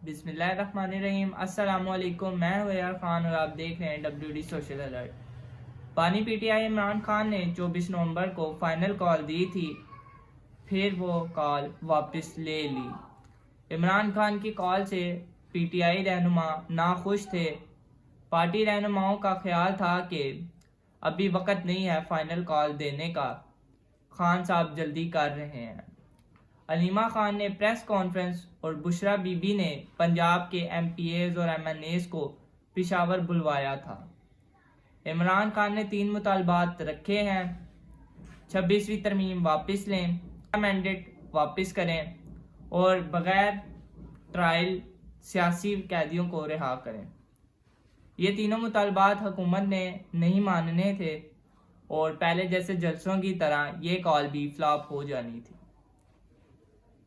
بسم اللہ الرحمن الرحیم۔ السلام علیکم، میں ہوں یار خان اور آپ دیکھ رہے ہیں WD سوشل الرٹ۔ بانی پی ٹی آئی عمران خان نے 24 نومبر کو فائنل کال دی تھی، پھر وہ کال واپس لے لی۔ عمران خان کی کال سے پی ٹی آئی رہنما ناخوش تھے۔ پارٹی رہنماؤں کا خیال تھا کہ ابھی وقت نہیں ہے فائنل کال دینے کا، خان صاحب جلدی کر رہے ہیں۔ علیمہ خان نے پریس کانفرنس اور بشرا بی بی نے پنجاب کے ایم پی ایز اور ایم این ایز کو پشاور بلوایا تھا۔ عمران خان نے 3 مطالبات رکھے ہیں: 26ویں ترمیم واپس لیں، امینڈڈ واپس کریں اور بغیر ٹرائل سیاسی قیدیوں کو رہا کریں۔ یہ تینوں مطالبات حکومت نے نہیں ماننے تھے اور پہلے جیسے جلسوں کی طرح یہ کال بھی فلاپ ہو جانی تھی۔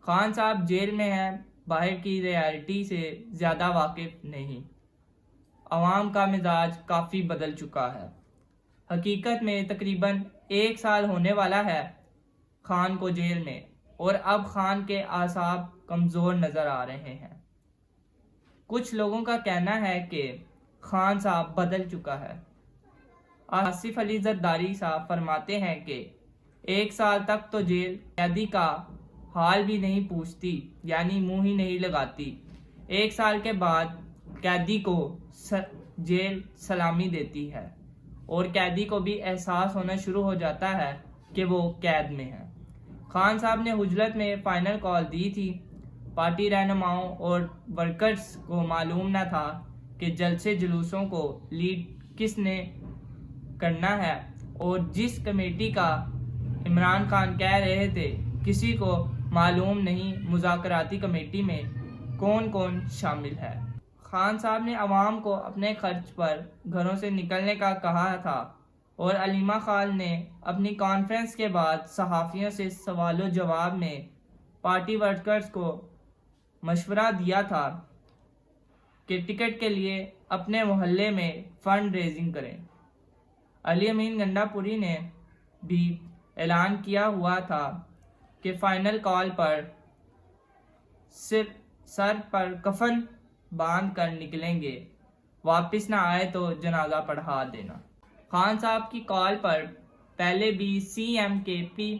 خان صاحب جیل میں ہیں، باہر کی ریالٹی سے زیادہ واقف نہیں۔ عوام کا مزاج کافی بدل چکا ہے۔ حقیقت میں تقریباً 1 سال ہونے والا ہے خان کو جیل میں، اور اب خان کے اعصاب کمزور نظر آ رہے ہیں۔ کچھ لوگوں کا کہنا ہے کہ خان صاحب بدل چکا ہے۔ آصف علی زرداری صاحب فرماتے ہیں کہ 1 سال تک تو جیل قیدی کا حال بھی نہیں پوچھتی، یعنی منہ ہی نہیں لگاتی۔ 1 سال کے بعد قیدی کو جیل سلامی دیتی ہے اور قیدی کو بھی احساس ہونا شروع ہو جاتا ہے کہ وہ قید میں ہے۔ خان صاحب نے حجرت میں فائنل کال دی تھی۔ پارٹی رہنماؤں اور ورکرز کو معلوم نہ تھا کہ جلسے جلوسوں کو لیڈ کس نے کرنا ہے، اور جس کمیٹی کا عمران خان کہہ رہے تھے کسی کو معلوم نہیں مذاکراتی کمیٹی میں کون کون شامل ہے۔ خان صاحب نے عوام کو اپنے خرچ پر گھروں سے نکلنے کا کہا تھا، اور علیمہ خان نے اپنی کانفرنس کے بعد صحافیوں سے سوال و جواب میں پارٹی ورکرز کو مشورہ دیا تھا کہ ٹکٹ کے لیے اپنے محلے میں فنڈ ریزنگ کریں۔ علی امین گنڈا پوری نے بھی اعلان کیا ہوا تھا کہ فائنل کال پر سر پر کفن باندھ کر نکلیں گے، واپس نہ آئے تو جنازہ پڑھا دینا۔ خان صاحب کی کال پر پہلے بھی سی ایم کے پی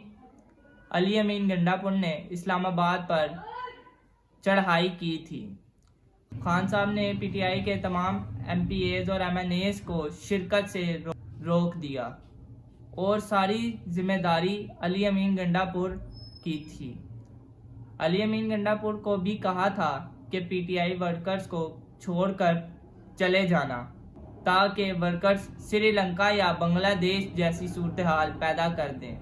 علی امین گنڈا پور نے اسلام آباد پر چڑھائی کی تھی۔ خان صاحب نے پی ٹی آئی کے تمام ایم پی ایز اور ایم این ایز کو شرکت سے روک دیا اور ساری ذمہ داری علی امین گنڈا پور کی تھی۔ علی امین گنڈا پور کو بھی کہا تھا کہ پی ٹی آئی ورکرز کو چھوڑ کر چلے جانا تاکہ ورکرز سری لنکا یا بنگلہ دیش جیسی صورتحال پیدا کر دیں،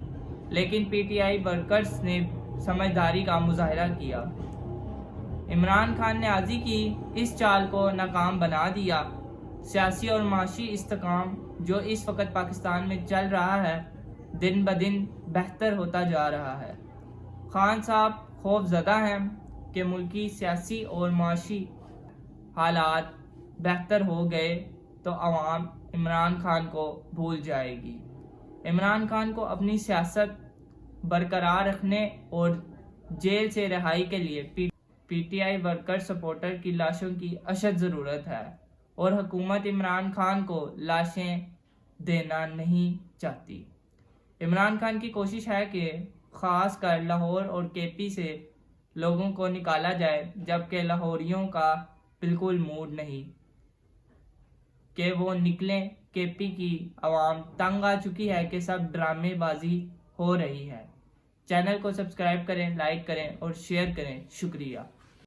لیکن پی ٹی آئی ورکرز نے سمجھداری کا مظاہرہ کیا۔ عمران خان نے عاجزی کی اس چال کو ناکام بنا دیا۔ سیاسی اور معاشی استحکام جو اس وقت پاکستان میں چل رہا ہے دن بدن بہتر ہوتا جا رہا ہے۔ خان صاحب خوف زدہ ہیں کہ ملکی سیاسی اور معاشی حالات بہتر ہو گئے تو عوام عمران خان کو بھول جائے گی۔ عمران خان کو اپنی سیاست برقرار رکھنے اور جیل سے رہائی کے لیے P T I worker supporter کی لاشوں کی اشد ضرورت ہے، اور حکومت عمران خان کو لاشیں دینا نہیں چاہتی۔ عمران خان کی کوشش ہے کہ خاص کر لاہور اور کے پی سے لوگوں کو نکالا جائے، جبکہ لاہوریوں کا بالکل موڈ نہیں کہ وہ نکلیں۔ کے پی کی عوام تنگ آ چکی ہے کہ سب ڈرامے بازی ہو رہی ہے۔ چینل کو سبسکرائب کریں، لائک کریں اور شیئر کریں۔ شکریہ۔